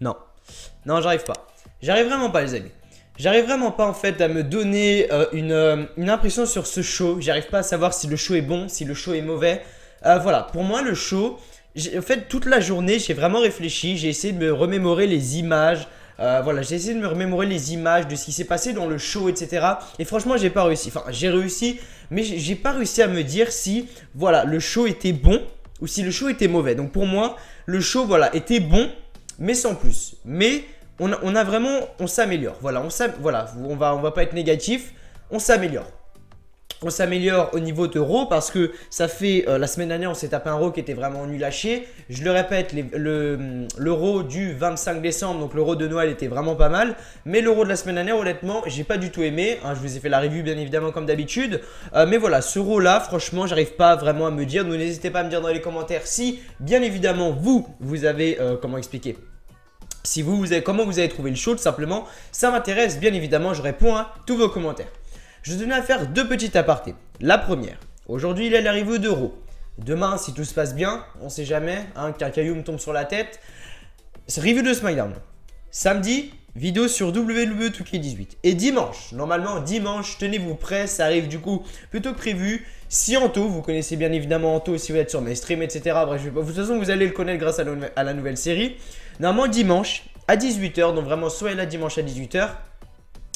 Non. Non, j'arrive pas. J'arrive vraiment pas, les amis. J'arrive vraiment pas en fait à me donner une impression sur ce show. J'arrive pas à savoir si le show est bon, si le show est mauvais. Voilà, pour moi le show, en fait toute la journée j'ai vraiment réfléchi, j'ai essayé de me remémorer les images. Voilà, j'ai essayé de me remémorer les images de ce qui s'est passé dans le show, etc. Et franchement j'ai pas réussi. Enfin j'ai réussi, mais j'ai pas réussi à me dire si voilà le show était bon ou si le show était mauvais. Donc pour moi le show voilà était bon, mais sans plus. Mais on a vraiment, on s'améliore. Voilà, on va pas être négatif, on s'améliore. On s'améliore au niveau de Raw parce que ça fait la semaine dernière on s'est tapé un Raw qui était vraiment nul à chier. Je le répète, le Raw du 25 décembre, donc le Raw de Noël était vraiment pas mal. Mais le Raw de la semaine dernière, honnêtement, j'ai pas du tout aimé. Hein, je vous ai fait la review bien évidemment comme d'habitude. Mais voilà, ce Raw là, franchement, j'arrive pas vraiment à me dire. Donc n'hésitez pas à me dire dans les commentaires si, bien évidemment, vous avez, comment expliquer, si comment vous avez trouvé le show, tout simplement. Ça m'intéresse, bien évidemment, je réponds à tous vos commentaires. Je tenais à faire deux petites apartés. La première, aujourd'hui il est l'arrivée d'Euro. Demain, si tout se passe bien, on sait jamais, hein, qu'un caillou me tombe sur la tête. Review de SmackDown. Samedi, vidéo sur WWE 2K18. Et dimanche, normalement dimanche, tenez-vous prêts, ça arrive du coup plutôt que prévu. Si Anto, vous connaissez bien évidemment Anto si vous êtes sur mes streams, etc. Bref, de toute façon, vous allez le connaître grâce à la nouvelle série. Normalement, dimanche à 18 h, donc vraiment soyez là dimanche à 18 h.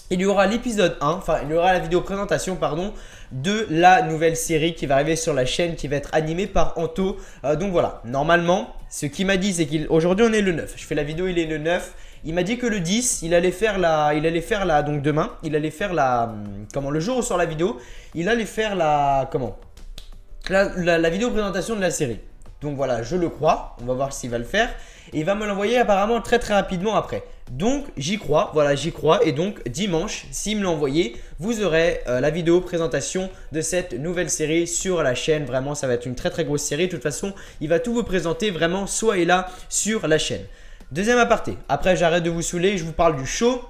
Il y aura l'épisode 1, enfin il y aura la vidéo présentation pardon, de la nouvelle série qui va arriver sur la chaîne qui va être animée par Anto. Donc voilà, normalement, ce qu'il m'a dit c'est qu'aujourd'hui on est le 9. Je fais la vidéo, il est le 9. Il m'a dit que le 10, il allait faire donc demain, il allait faire le jour où sort la vidéo, il allait faire la vidéo présentation de la série. Donc voilà, je le crois, on va voir s'il va le faire. Et il va me l'envoyer apparemment très rapidement après. Donc j'y crois, voilà j'y crois. Et donc dimanche, s'il me l'a envoyé, vous aurez la vidéo présentation de cette nouvelle série sur la chaîne. Vraiment ça va être une très grosse série. De toute façon, il va tout vous présenter vraiment, soyez là sur la chaîne. Deuxième aparté, après j'arrête de vous saouler, je vous parle du show.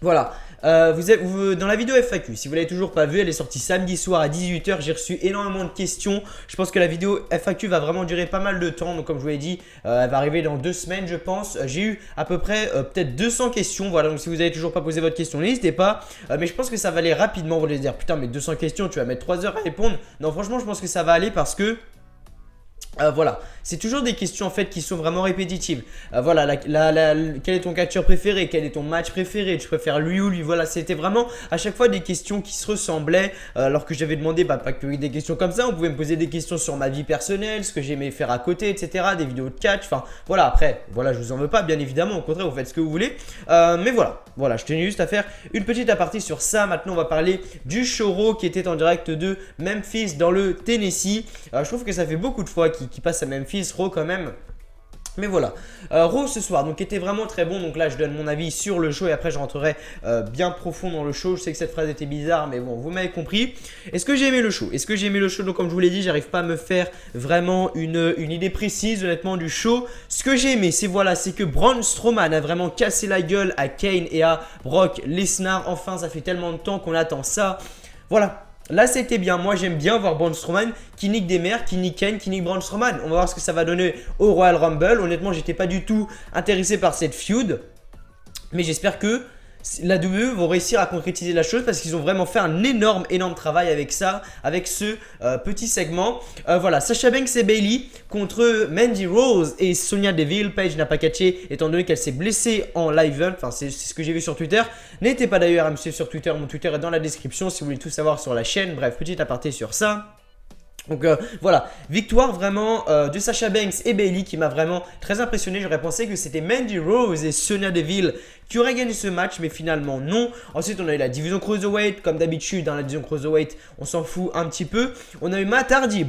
Voilà, dans la vidéo FAQ, si vous ne l'avez toujours pas vue, elle est sortie samedi soir à 18 h. J'ai reçu énormément de questions. Je pense que la vidéo FAQ va vraiment durer pas mal de temps. Donc comme je vous l'ai dit, elle va arriver dans 2 semaines je pense. J'ai eu à peu près peut-être 200 questions. Voilà, donc si vous n'avez toujours pas posé votre question, n'hésitez pas. Mais je pense que ça va aller rapidement. Vous allez dire putain mais 200 questions, tu vas mettre 3 heures à répondre. Non franchement je pense que ça va aller parce que… voilà, c'est toujours des questions en fait qui sont vraiment répétitives. Voilà, quel est ton catcheur préféré? Quel est ton match préféré? Tu préfères lui ou lui? Voilà, c'était vraiment à chaque fois des questions qui se ressemblaient. Alors que j'avais demandé pas que des questions comme ça. On pouvait me poser des questions sur ma vie personnelle, ce que j'aimais faire à côté, etc. Des vidéos de catch. Enfin, voilà, après, voilà, je vous en veux pas, bien évidemment. Au contraire, vous faites ce que vous voulez. Mais voilà, je tenais juste à faire une petite aparté sur ça. Maintenant, on va parler du show Raw qui était en direct de Memphis dans le Tennessee. Je trouve que ça fait beaucoup de fois qu'il passe à Memphis, Raw quand même. Mais voilà, Raw ce soir donc était vraiment très bon. Donc là je donne mon avis sur le show et après je rentrerai bien profond dans le show. Je sais que cette phrase était bizarre mais bon vous m'avez compris. Est-ce que j'ai aimé le show? Donc comme je vous l'ai dit, j'arrive pas à me faire vraiment une idée précise honnêtement du show. Ce que j'ai aimé c'est que Braun Strowman a vraiment cassé la gueule à Kane et à Brock Lesnar. Enfin ça fait tellement de temps qu'on attend ça. Voilà. Là c'était bien, moi j'aime bien voir Braun Strowman qui nique des mères, qui nique Kane, qui nique Braun Strowman. On va voir ce que ça va donner au Royal Rumble. Honnêtement j'étais pas du tout intéressé par cette feud. Mais j'espère que la WWE vont réussir à concrétiser la chose parce qu'ils ont vraiment fait un énorme travail avec ça, avec ce petit segment. Voilà, Sasha Banks et Bayley contre Mandy Rose et Sonya Deville. Paige n'a pas catché étant donné qu'elle s'est blessée en live. Enfin, c'est ce que j'ai vu sur Twitter. N'hésitez pas d'ailleurs à me suivre sur Twitter. Mon Twitter est dans la description si vous voulez tout savoir sur la chaîne. Bref, petit aparté sur ça. Donc voilà, victoire vraiment de Sasha Banks et Bayley qui m'a vraiment très impressionné. J'aurais pensé que c'était Mandy Rose et Sonya Deville qui auraient gagné ce match, mais finalement non. Ensuite on a eu la division Cruiserweight, comme d'habitude dans la division Cruiserweight on s'en fout un petit peu. On a eu Matt Hardy,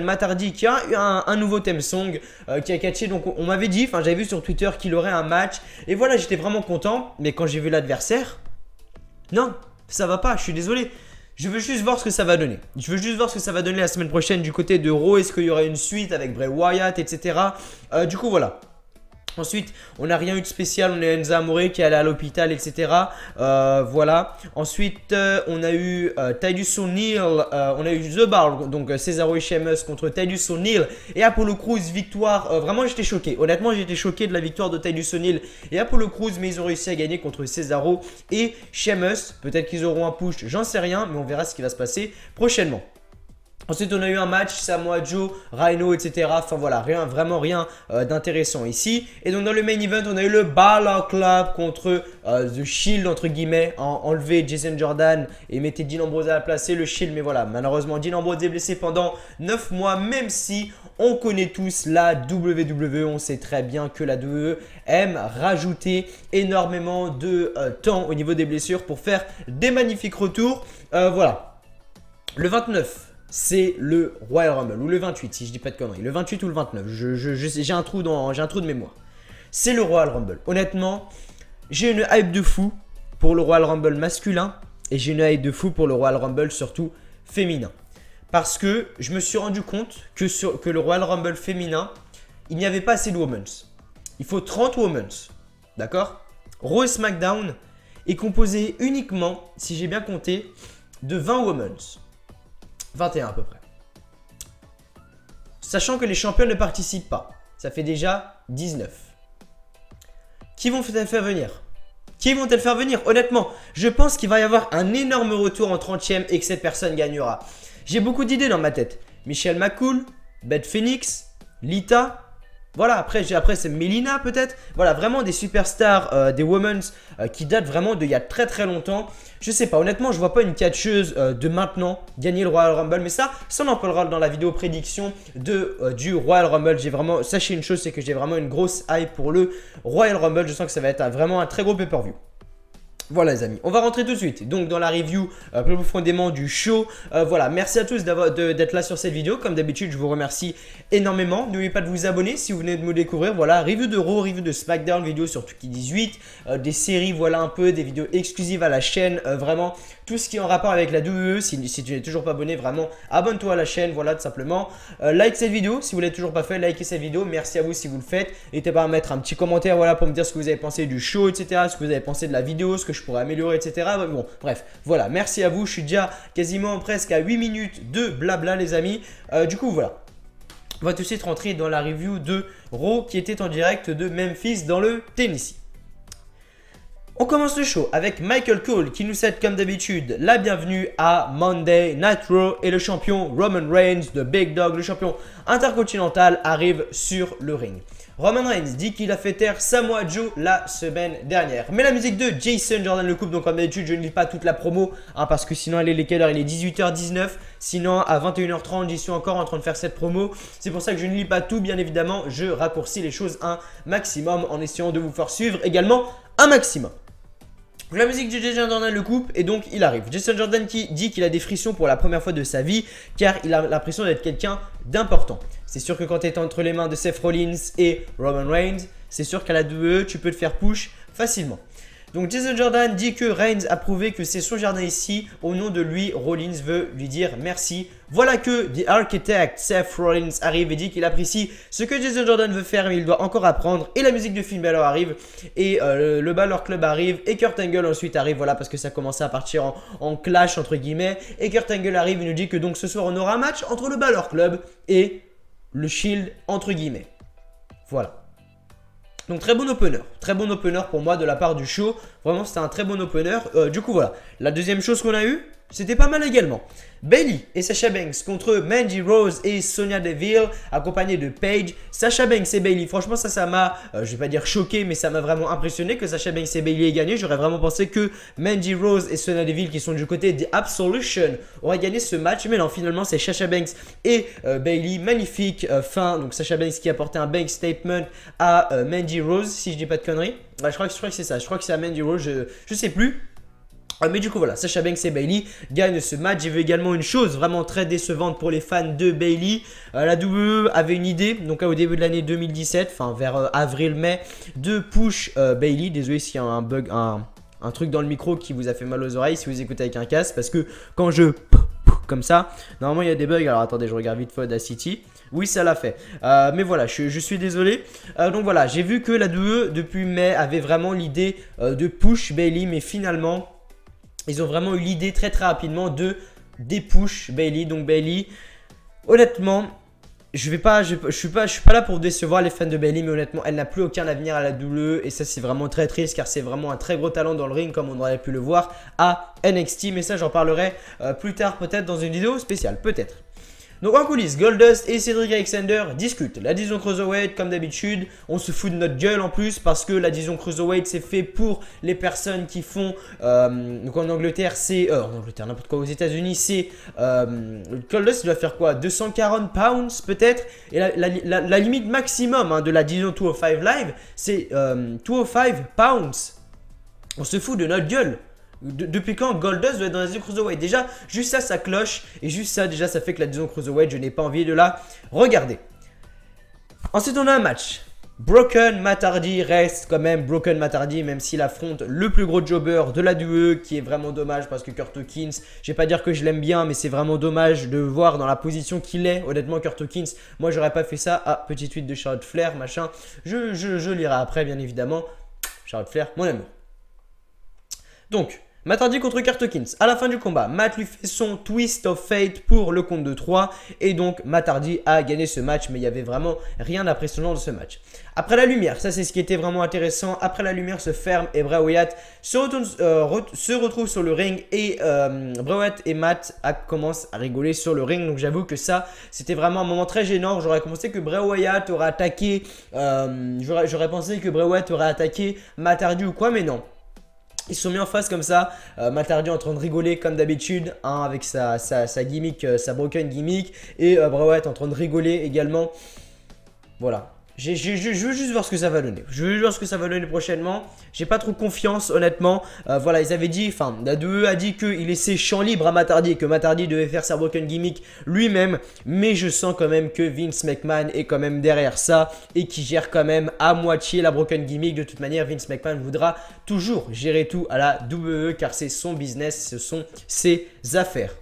Matt Hardy qui a eu un nouveau theme song qui a catché. Donc on m'avait dit, enfin j'avais vu sur Twitter qu'il aurait un match. Et voilà, j'étais vraiment content, mais quand j'ai vu l'adversaire, non, ça va pas, je suis désolé. Je veux juste voir ce que ça va donner. Je veux juste voir ce que ça va donner la semaine prochaine du côté de Raw. Est-ce qu'il y aura une suite avec Bray Wyatt, etc. Du coup, voilà. Ensuite, on n'a rien eu de spécial. On a Enza Amore qui est allé à l'hôpital, etc. Voilà. Ensuite, on a eu Titus O'Neil. On a eu The Bar, donc Cesaro et Sheamus contre Titus O'Neil et Apollo Crews. Victoire. Vraiment, j'étais choqué. Honnêtement, j'étais choqué de la victoire de Titus O'Neil et Apollo Crews. Mais ils ont réussi à gagner contre Cesaro et Sheamus. Peut-être qu'ils auront un push, j'en sais rien. Mais on verra ce qui va se passer prochainement. Ensuite, on a eu un match, Samoa Joe, Rhino, etc. Enfin voilà, vraiment rien d'intéressant ici. Et donc dans le main event, on a eu le Balor Club contre The Shield, entre guillemets. Enlever Jason Jordan et mettez Dean Ambrose à la place, c'est le Shield. Mais voilà, malheureusement, Dean Ambrose est blessé pendant 9 mois, même si on connaît tous la WWE. On sait très bien que la WWE aime rajouter énormément de temps au niveau des blessures pour faire des magnifiques retours. Voilà, le 29. C'est le Royal Rumble, ou le 28 si je dis pas de conneries, le 28 ou le 29, j'ai un trou de mémoire. C'est le Royal Rumble. Honnêtement, j'ai une hype de fou pour le Royal Rumble masculin et j'ai une hype de fou pour le Royal Rumble surtout féminin. Parce que je me suis rendu compte que le Royal Rumble féminin, il n'y avait pas assez de Women's. Il faut 30 Women's, d'accord? Raw et SmackDown est composé uniquement, si j'ai bien compté, de 20 Women's. 21 à peu près. Sachant que les champions ne participent pas. Ça fait déjà 19. Qui vont-elles faire venir? Qui vont-elles faire venir? Honnêtement, je pense qu'il va y avoir un énorme retour en 30e et que cette personne gagnera. J'ai beaucoup d'idées dans ma tête. Michelle McCool, Beth Phoenix, Lita. Voilà, après c'est Melina peut-être. Voilà, vraiment des superstars, des women's qui datent vraiment d'il y a très longtemps. Je sais pas, honnêtement, je vois pas une catcheuse de maintenant gagner le Royal Rumble. Mais ça on en parlera dans la vidéo prédiction du Royal Rumble. Sachez une chose, c'est que j'ai vraiment une grosse hype pour le Royal Rumble. Je sens que ça va être vraiment un très gros pay-per-view. Voilà les amis, on va rentrer tout de suite donc dans la review plus profondément du show. Voilà, merci à tous d'être là sur cette vidéo. Comme d'habitude, je vous remercie énormément. N'oubliez pas de vous abonner si vous venez de me découvrir. Voilà, review de Raw, review de SmackDown, vidéo sur Tuki 18, des séries, voilà un peu, des vidéos exclusives à la chaîne. Vraiment, tout ce qui est en rapport avec la WWE. Si tu n'es toujours pas abonné, vraiment, abonne-toi à la chaîne, voilà tout simplement. Like cette vidéo si vous ne l'avez toujours pas fait, likez cette vidéo. Merci à vous si vous le faites. N'hésitez pas à mettre un petit commentaire voilà, pour me dire ce que vous avez pensé du show, etc. Ce que vous avez pensé de la vidéo, ce que je pourrais améliorer, etc. Bon, bref, voilà, merci à vous. Je suis déjà quasiment presque à 8 minutes de blabla, les amis. Du coup, voilà. On va tout de suite rentrer dans la review de Raw qui était en direct de Memphis dans le Tennessee. On commence le show avec Michael Cole qui nous souhaite comme d'habitude la bienvenue à Monday Night Raw et le champion Roman Reigns de Big Dog, le champion intercontinental, arrive sur le ring. Roman Reigns dit qu'il a fait taire Samoa Joe la semaine dernière. Mais la musique de Jason Jordan le coupe, donc comme d'habitude je ne lis pas toute la promo parce que sinon elle est quelle heure? Il est 18h19, sinon à 21h30 j'y suis encore en train de faire cette promo. C'est pour ça que je ne lis pas tout, bien évidemment je raccourcis les choses un maximum en essayant de vous faire suivre également un maximum. La musique de Jason Jordan le coupe et donc il arrive. Jason Jordan qui dit qu'il a des frissons pour la première fois de sa vie car il a l'impression d'être quelqu'un d'important. C'est sûr que quand tu es entre les mains de Seth Rollins et Roman Reigns, c'est sûr qu'à la WWE tu peux te faire push facilement. Donc Jason Jordan dit que Reigns a prouvé que c'est son jardin ici. Au nom de lui, Rollins veut lui dire merci. Voilà que The Architect Seth Rollins arrive et dit qu'il apprécie ce que Jason Jordan veut faire, mais il doit encore apprendre. Et la musique de Finn Balor arrive et le Balor Club arrive et Kurt Angle ensuite arrive. Voilà, parce que ça commençait à partir en clash entre guillemets. Et Kurt Angle arrive et nous dit que donc ce soir on aura un match entre le Balor Club et le Shield entre guillemets. Voilà. Donc très bon opener pour moi de la part du show. Vraiment c'était un très bon opener. Du coup voilà, la deuxième chose qu'on a eu, c'était pas mal également. Bayley et Sasha Banks contre Mandy Rose et Sonya Deville accompagnés de Paige. Sasha Banks et Bayley, franchement ça m'a, je vais pas dire choqué, mais ça m'a vraiment impressionné que Sasha Banks et Bayley aient gagné. J'aurais vraiment pensé que Mandy Rose et Sonya Deville qui sont du côté des Absolution auraient gagné ce match. Mais non, finalement c'est Sasha Banks et Bayley. Magnifique fin, donc Sasha Banks qui a apporté un bank statement à Mandy Rose si je dis pas de conneries. Ouais, je crois que c'est ça, je crois que c'est à Mandy Rose, je sais plus. Mais du coup voilà, Sasha Banks et Bayley gagnent ce match. J'ai vu également une chose vraiment très décevante pour les fans de Bayley. La WWE avait une idée, donc au début de l'année 2017, enfin vers avril-mai, de push Bayley. Désolé s'il y a un bug, un truc dans le micro qui vous a fait mal aux oreilles si vous écoutez avec un casque. Parce que quand je comme ça, normalement il y a des bugs. Alors attendez, je regarde vite fait Audacity. Oui, ça l'a fait. Mais voilà, je suis désolé. Donc voilà, j'ai vu que la WWE depuis mai avait vraiment l'idée de push Bayley, mais finalement, ils ont vraiment eu l'idée très rapidement de dépush Bayley. Donc Bayley, honnêtement, je suis pas là pour décevoir les fans de Bayley, mais honnêtement, elle n'a plus aucun avenir à la WWE et ça c'est vraiment très triste car c'est vraiment un très gros talent dans le ring comme on aurait pu le voir à NXT. Mais ça j'en parlerai plus tard peut-être dans une vidéo spéciale, peut-être. Donc en coulisses, Goldust et Cedric Alexander discutent. La division Cruiserweight, comme d'habitude, on se fout de notre gueule en plus parce que la division Cruiserweight c'est fait pour les personnes qui font. Donc en Angleterre, c'est. En Angleterre, n'importe quoi, aux États-Unis, c'est. Goldust il doit faire quoi, 240 pounds peut-être. Et la limite maximum de la division 205 Live, c'est 205 pounds. On se fout de notre gueule. Depuis quand Goldust doit être dans la division Cruiserweight? Déjà, juste ça, ça cloche. Et juste ça, déjà, ça fait que la division Cruiserweight, je n'ai pas envie de la regarder. Ensuite, on a un match. Broken Matt Hardy reste quand même Broken Matt Hardy, même s'il affronte le plus gros jobber de la WWE, qui est vraiment dommage parce que Kurt Hawkins, je vais pas dire que je l'aime bien, mais c'est vraiment dommage de voir dans la position qu'il est. Honnêtement, Kurt Hawkins, moi, j'aurais pas fait ça. Ah, petite tweet de Charlotte Flair, machin. Je lirai après, bien évidemment. Charlotte Flair, mon amour. Donc, Matt Hardy contre Kurt Hawkins. À la fin du combat, Matt lui fait son Twist of Fate pour le compte de 3. Et donc, Matt Hardy a gagné ce match. Mais il n'y avait vraiment rien d'impressionnant dans ce match. Après la lumière, ça c'est ce qui était vraiment intéressant. Après la lumière se ferme et Bray Wyatt se retrouve sur le ring. Et Bray Wyatt et Matt commencent à rigoler sur le ring. Donc j'avoue que ça, c'était vraiment un moment très gênant. J'aurais pensé que Bray Wyatt aurait attaqué. J'aurais pensé que Bray Wyatt aurait attaqué Matt Hardy ou quoi, mais non. Ils se sont mis en face comme ça, Matt Hardy en train de rigoler comme d'habitude avec sa gimmick, sa broken gimmick. Et Bray Wyatt en train de rigoler également. Voilà. Je veux juste voir ce que ça va donner. Je veux juste voir ce que ça va donner prochainement. J'ai pas trop confiance honnêtement. Voilà, ils avaient dit, enfin, la WWE a dit qu'il laissait champ libre à Matt Hardy et que Matt Hardy devait faire sa broken gimmick lui-même. Mais je sens quand même que Vince McMahon est quand même derrière ça et qui gère quand même à moitié la broken gimmick. De toute manière, Vince McMahon voudra toujours gérer tout à la WWE car c'est son business, ce sont ses affaires.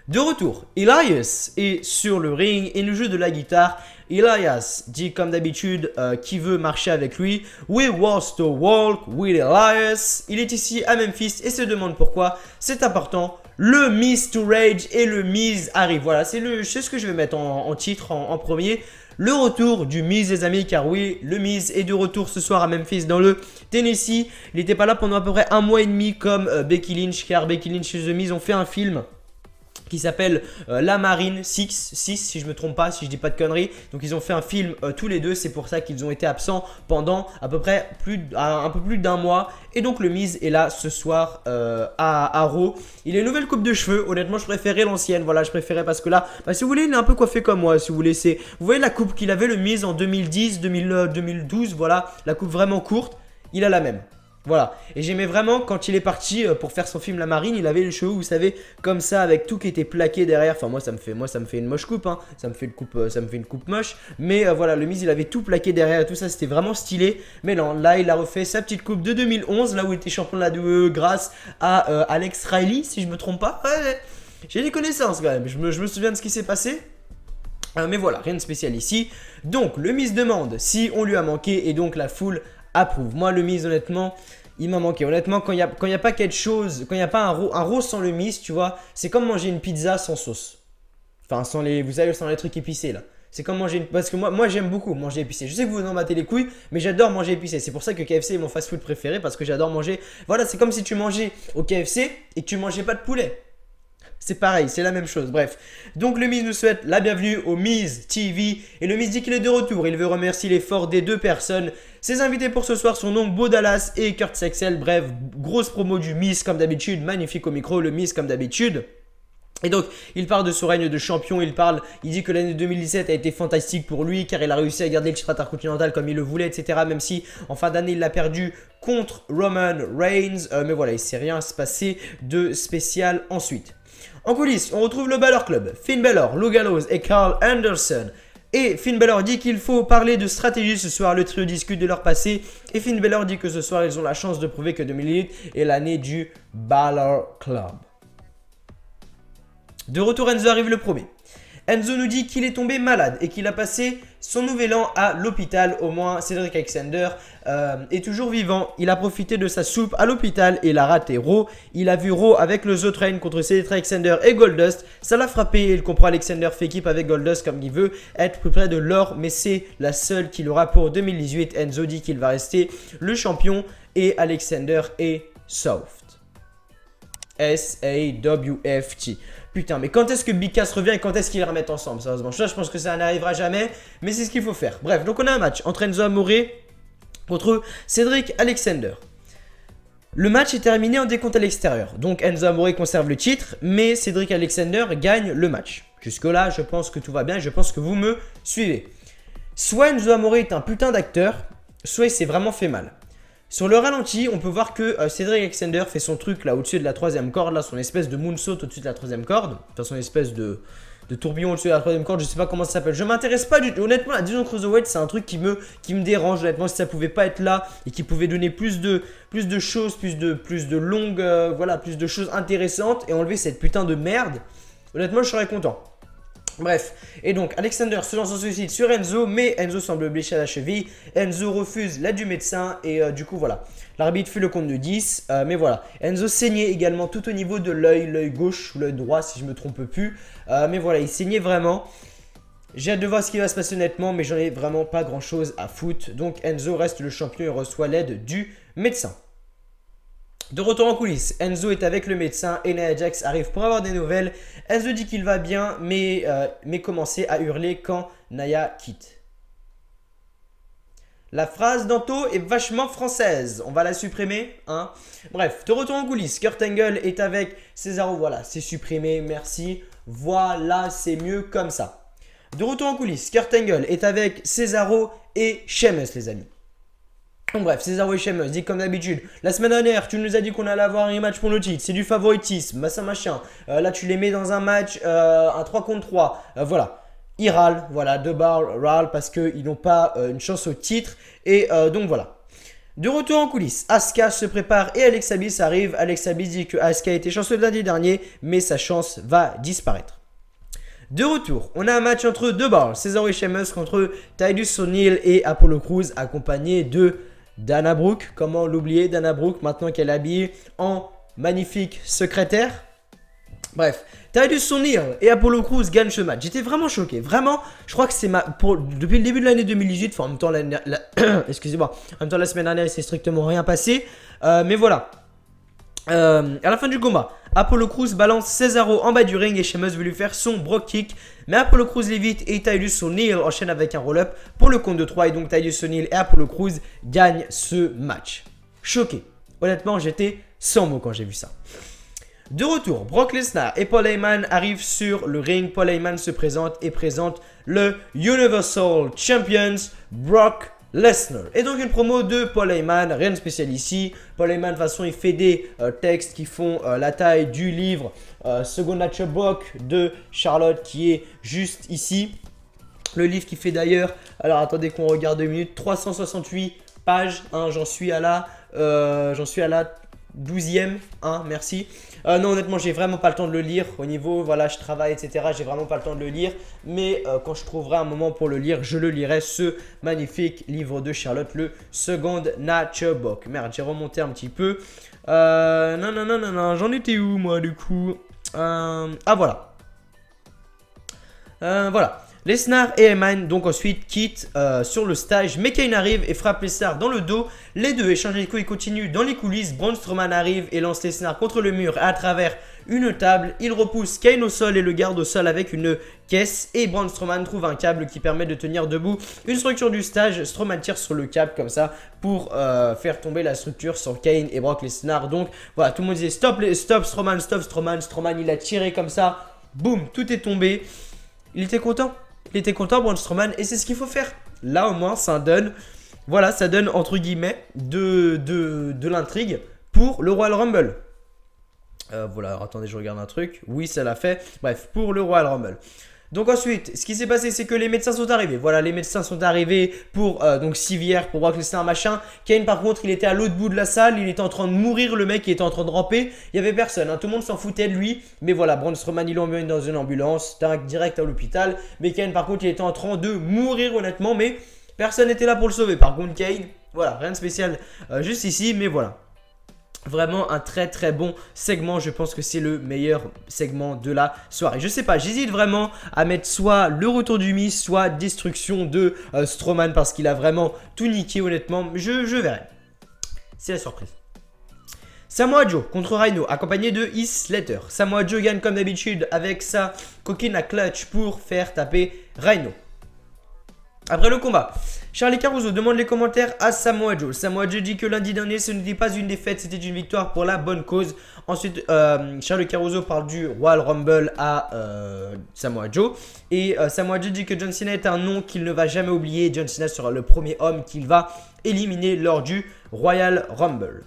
De retour, Elias est sur le ring et nous joue de la guitare. Elias dit comme d'habitude qu'il veut marcher avec lui. We want to walk with Elias. Il est ici à Memphis et se demande pourquoi. C'est important. Le Miz to Rage et le Miz arrive. Voilà, c'est ce que je vais mettre en titre en premier. Le retour du Miz les amis, car oui, le Miz est de retour ce soir à Memphis dans le Tennessee. Il n'était pas là pendant à peu près 1 mois et demi comme Becky Lynch, car Becky Lynch et The Miz ont fait un film qui s'appelle La Marine 6 si je me trompe pas, si je dis pas de conneries. Donc ils ont fait un film tous les deux, c'est pour ça qu'ils ont été absents pendant à peu près un peu plus d'1 mois. Et donc le Miz est là ce soir à Raw. Il a une nouvelle coupe de cheveux, honnêtement je préférais l'ancienne, voilà je préférais parce que là, si vous voulez il est un peu coiffé comme moi, si vous voulez. Vous voyez la coupe qu'il avait le Miz en 2010, 2012, voilà, la coupe vraiment courte, il a la même. Voilà, et j'aimais vraiment quand il est parti pour faire son film La Marine, il avait les cheveux, vous savez, comme ça, avec tout qui était plaqué derrière. Enfin, moi, ça me fait une moche coupe, hein. Ça me fait une coupe moche. Mais voilà, le Miz, il avait tout plaqué derrière et tout ça, c'était vraiment stylé. Mais non, là, il a refait sa petite coupe de 2011, là où il était champion de la WWE grâce à Alex Riley, si je me trompe pas. Ouais, j'ai des connaissances quand même, je me souviens de ce qui s'est passé. Mais voilà, rien de spécial ici. Donc, le Miz demande si on lui a manqué et donc la foule approuve. Moi, le Miz, honnêtement, il m'a manqué. Honnêtement, quand il n'y a pas quelque chose, quand il n'y a pas un raw sans le Miz, tu vois, c'est comme manger une pizza sans sauce. Enfin, vous savez, sans les trucs épicés, là. C'est comme manger parce que moi j'aime beaucoup manger épicé. Je sais que vous en battez les couilles, mais j'adore manger épicé. C'est pour ça que KFC est mon fast-food préféré, parce que j'adore manger. Voilà, c'est comme si tu mangeais au KFC et que tu mangeais pas de poulet. C'est pareil, c'est la même chose, bref. Donc le Miz nous souhaite la bienvenue au Miz TV. Et le Miz dit qu'il est de retour. Il veut remercier l'effort des deux personnes. Ses invités pour ce soir sont donc Bo Dallas et Kurt Saxel. Bref, grosse promo du Miz comme d'habitude. Magnifique au micro, le Miz comme d'habitude. Et donc, il parle de son règne de champion, il dit que l'année 2017 a été fantastique pour lui car il a réussi à garder le titre intercontinental comme il le voulait, etc. Même si en fin d'année, il l'a perdu contre Roman Reigns. Mais voilà, il ne s'est rien passé de spécial ensuite. En coulisses, on retrouve le Balor Club, Finn Balor, Luke Gallows et Carl Anderson. Et Finn Balor dit qu'il faut parler de stratégie ce soir. Le trio discute de leur passé. Et Finn Balor dit que ce soir, ils ont la chance de prouver que 2008 est l'année du Balor Club. De retour, Enzo arrive le premier. Enzo nous dit qu'il est tombé malade et qu'il a passé son nouvel an à l'hôpital. Au moins, Cédric Alexander est toujours vivant. Il a profité de sa soupe à l'hôpital et il a raté Raw. Il a vu Raw avec le The Train contre Cédric Alexander et Goldust. Ça l'a frappé et il comprend Alexander fait équipe avec Goldust comme il veut être plus près de l'or. Mais c'est la seule qu'il aura pour 2018. Enzo dit qu'il va rester le champion et Alexander est soft. S-A-W-F-T. Putain, mais quand est-ce que Big Cass revient et quand est-ce qu'ils les remettent ensemble? Sérieusement, je pense que ça n'arrivera jamais, mais c'est ce qu'il faut faire. Bref, donc on a un match entre Enzo Amore contre Cédric Alexander. Le match est terminé en décompte à l'extérieur. Donc Enzo Amore conserve le titre, mais Cédric Alexander gagne le match. Jusque-là, je pense que tout va bien et je pense que vous me suivez. Soit Enzo Amore est un putain d'acteur, soit il s'est vraiment fait mal. Sur le ralenti, on peut voir que Cédric Alexander fait son truc là au-dessus de la troisième corde, là son espèce de moonsault au-dessus de la troisième corde, enfin son espèce de tourbillon au-dessus de la troisième corde, je sais pas comment ça s'appelle. Je m'intéresse pas du tout, honnêtement, la division Cruiserweight c'est un truc qui me dérange, honnêtement, si ça pouvait pas être là et qui pouvait donner plus de choses, plus de longues, voilà, plus de choses intéressantes et enlever cette putain de merde, honnêtement je serais content. Bref, et donc Alexander se lance en suicide sur Enzo, mais Enzo semble blessé à la cheville. Enzo refuse l'aide du médecin et du coup voilà. L'arbitre fait le compte de 10, mais voilà. Enzo saignait également tout au niveau de l'œil gauche ou l'œil droit si je me trompe plus. Mais voilà, il saignait vraiment. J'ai hâte de voir ce qui va se passer honnêtement, mais j'en ai vraiment pas grand chose à foutre. Donc Enzo reste le champion et reçoit l'aide du médecin. De retour en coulisses, Enzo est avec le médecin et Nia Jax arrive pour avoir des nouvelles. Enzo dit qu'il va bien, mais commence à hurler quand Nia quitte. La phrase d'Anto est vachement française. On va la supprimer, hein. Bref, de retour en coulisses, Kurt Angle est avec Cesaro. Voilà, c'est supprimé, merci. Voilà, c'est mieux comme ça. De retour en coulisses, Kurt Angle est avec Cesaro et Sheamus, les amis. Donc bref, Cesaro et Sheamus dit comme d'habitude, la semaine dernière tu nous as dit qu'on allait avoir un rematch pour le titre, c'est du favoritisme, machin. Là tu les mets dans un match, un 3 contre 3, voilà. Ils râlent, voilà, deux barres râlent parce qu'ils n'ont pas une chance au titre. Et donc voilà. De retour en coulisses, Asuka se prépare et Alexa Bliss arrive. Alexa Bliss dit que Asuka a été chanceuse lundi dernier, mais sa chance va disparaître. De retour, on a un match entre deux barres, Cesaro et Sheamus contre Titus O'Neil et Apollo Crews accompagné de Dana Brooke. Comment l'oublier, Dana Brooke, maintenant qu'elle est habillée en magnifique secrétaire. Bref, Titus O'Neil et Apollo Crews gagnent ce match. J'étais vraiment choqué. Vraiment, je crois que c'est depuis le début de l'année 2018. Enfin, en même temps, excusez-moi. En même temps, la semaine dernière, il s'est strictement rien passé. Mais voilà. À la fin du combat, Apollo Crews balance Cesaro en bas du ring et Sheamus veut lui faire son Brock Kick. Mais Apollo Crews l'évite et Titus O'Neil enchaîne avec un roll-up pour le compte de 3. Et donc Titus O'Neil et Apollo Crews gagnent ce match. Choqué. Honnêtement, j'étais sans mots quand j'ai vu ça. De retour, Brock Lesnar et Paul Heyman arrivent sur le ring. Paul Heyman se présente et présente le Universal Champions Brock Lesnar. Et donc une promo de Paul Heyman, rien de spécial ici. Paul Heyman de toute façon il fait des textes qui font la taille du livre Second Nature Book de Charlotte qui est juste ici. Le livre qui fait d'ailleurs, alors attendez qu'on regarde 2 minutes, 368 pages, hein, j'en suis à la 12e, hein, merci. Non, honnêtement, j'ai vraiment pas le temps de le lire. Au niveau, voilà, je travaille, etc. J'ai vraiment pas le temps de le lire. Mais quand je trouverai un moment pour le lire, je le lirai. Ce magnifique livre de Charlotte, le Second Nature Book. Merde, j'ai remonté un petit peu. Non, j'en étais où, moi, du coup ah, voilà. Voilà. Lesnar et Heyman donc ensuite quittent sur le stage, mais Kane arrive et frappe Lesnar dans le dos. Les deux échangent les coups et continuent dans les coulisses. Braun Strowman arrive et lance Lesnar contre le mur à travers une table. Il repousse Kane au sol et le garde au sol avec une caisse. Et Braun Strowman trouve un câble qui permet de tenir debout une structure du stage. Strowman tire sur le câble comme ça pour faire tomber la structure sur Kane et Brock Lesnar. Donc voilà, tout le monde disait stop Strowman, stop Strowman. Strowman il a tiré comme ça, boum, tout est tombé. Il était content. Il était content, Braun Strowman, et c'est ce qu'il faut faire. Là, au moins, ça donne, voilà, ça donne, entre guillemets, de l'intrigue pour le Royal Rumble. Voilà, alors attendez, je regarde un truc. Oui, ça l'a fait. Bref, pour le Royal Rumble. Donc ensuite, ce qui s'est passé, c'est que les médecins sont arrivés. Voilà, les médecins sont arrivés pour donc civière, pour Brock Lesnar, machin. Kane, par contre, il était à l'autre bout de la salle. Il était en train de mourir, le mec, il était en train de ramper. Il n'y avait personne, hein. Tout le monde s'en foutait de lui. Mais voilà, Braun Strowman, il l'a emmené dans une ambulance, direct à l'hôpital. Mais Kane, par contre, il était en train de mourir, honnêtement. Mais personne n'était là pour le sauver. Par contre, Kane, voilà, rien de spécial juste ici, mais voilà. Vraiment un très très bon segment, je pense que c'est le meilleur segment de la soirée. Je sais pas, j'hésite vraiment à mettre soit le retour du Miz, soit destruction de Strowman parce qu'il a vraiment tout niqué honnêtement. Je verrai. C'est la surprise. Samoa Joe contre Rhino, accompagné de Heath Slater. Samoa Joe gagne comme d'habitude avec sa coquine à clutch pour faire taper Rhino. Après le combat, Charlie Caruso demande les commentaires à Samoa Joe. Samoa Joe dit que lundi dernier, ce n'était pas une défaite, c'était une victoire pour la bonne cause. Ensuite, Charlie Caruso parle du Royal Rumble à Samoa Joe. Et Samoa Joe dit que John Cena est un nom qu'il ne va jamais oublier. John Cena sera le premier homme qu'il va éliminer lors du Royal Rumble.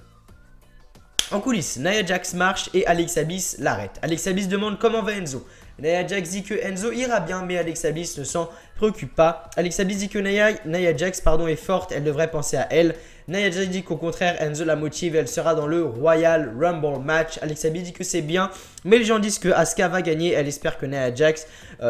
En coulisses, Nia Jax marche et Alexa Bliss l'arrête. Alexa Bliss demande comment va Enzo. Nia Jax dit que Enzo ira bien, mais Alexa Bliss ne s'en préoccupe pas. Alexa Bliss dit que Nia Jax est forte, elle devrait penser à elle. Nia Jax dit qu'au contraire, Enzo la motive, elle sera dans le Royal Rumble match. Alexa Bliss dit que c'est bien, mais les gens disent que Asuka va gagner. Elle espère que Nia Jax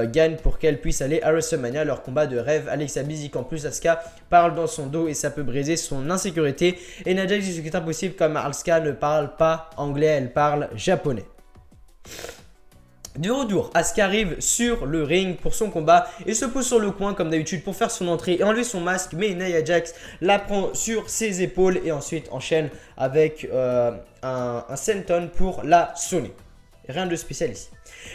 gagne pour qu'elle puisse aller à WrestleMania, leur combat de rêve. Alexa Bliss dit qu'en plus Asuka parle dans son dos et ça peut briser son insécurité. Et Nia Jax dit que c'est impossible comme Asuka ne parle pas anglais, elle parle japonais. De retour, Asuka arrive sur le ring pour son combat et se pose sur le coin comme d'habitude pour faire son entrée et enlever son masque. Mais Nia Jax la prend sur ses épaules et ensuite enchaîne avec un senton pour la sonner. Rien de spécial ici.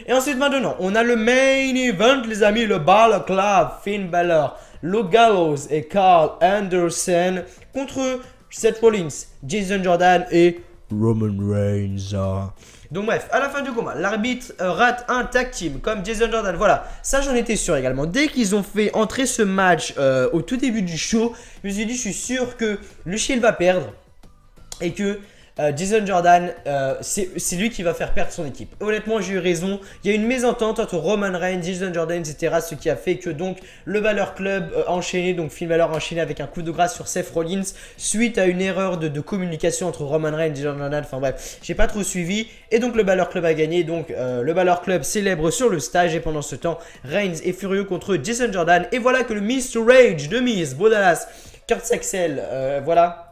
Et ensuite maintenant, on a le main event les amis, le Balor Club, Finn Balor, Luke Gallows et Carl Anderson contre Seth Rollins, Jason Jordan et Roman Reigns. Donc bref, à la fin du combat, l'arbitre rate un tag team comme Jason Jordan. Voilà, ça j'en étais sûr également. Dès qu'ils ont fait entrer ce match au tout début du show, je me suis dit, je suis sûr que le Shield va perdre et que Jason Jordan, c'est lui qui va faire perdre son équipe. Honnêtement, j'ai eu raison. Il y a une mésentente entre Roman Reigns, Jason Jordan, etc. Ce qui a fait que donc le Balor Club enchaîné, donc Finn Balor enchaîné avec un coup de grâce sur Seth Rollins suite à une erreur de communication entre Roman Reigns et Jason Jordan. Enfin bref, j'ai pas trop suivi. Et donc le Balor Club a gagné. Donc le Balor Club célèbre sur le stage. Et pendant ce temps, Reigns est furieux contre Jason Jordan. Et voilà que le Mr. Rage de Miz, Bo Dallas, Kurt Axel, voilà,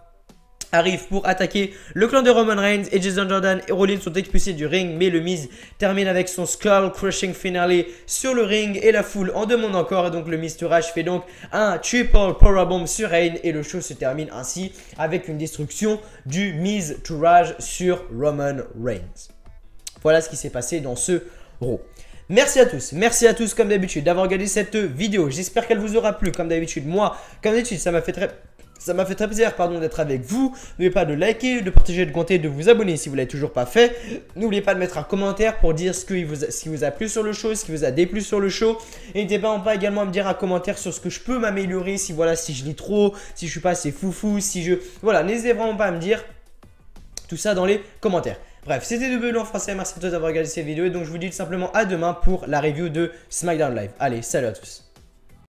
arrive pour attaquer le clan de Roman Reigns et Jason Jordan et Rollins sont expulsés du ring, mais le Miz termine avec son Skull Crushing Finale sur le ring et la foule en demande encore. Et donc le Mr. Rage fait donc un Triple Powerbomb sur Reigns et le show se termine ainsi avec une destruction du Miz to Rage sur Roman Reigns. Voilà ce qui s'est passé dans ce Raw. Merci à tous comme d'habitude d'avoir regardé cette vidéo. J'espère qu'elle vous aura plu comme d'habitude. Moi, comme d'habitude, ça m'a fait très plaisir d'être avec vous. N'oubliez pas de liker, de partager, de commenter, de vous abonner si vous ne l'avez toujours pas fait. N'oubliez pas de mettre un commentaire pour dire ce qui vous a plu sur le show, ce qui vous a déplu sur le show. Et n'hésitez pas également à me dire un commentaire sur ce que je peux m'améliorer, si je lis trop, si je suis pas assez foufou, voilà, n'hésitez vraiment pas à me dire tout ça dans les commentaires. Bref, c'était W en français, merci à tous d'avoir regardé cette vidéo et donc je vous dis tout simplement à demain pour la review de SmackDown Live. Allez, salut à tous.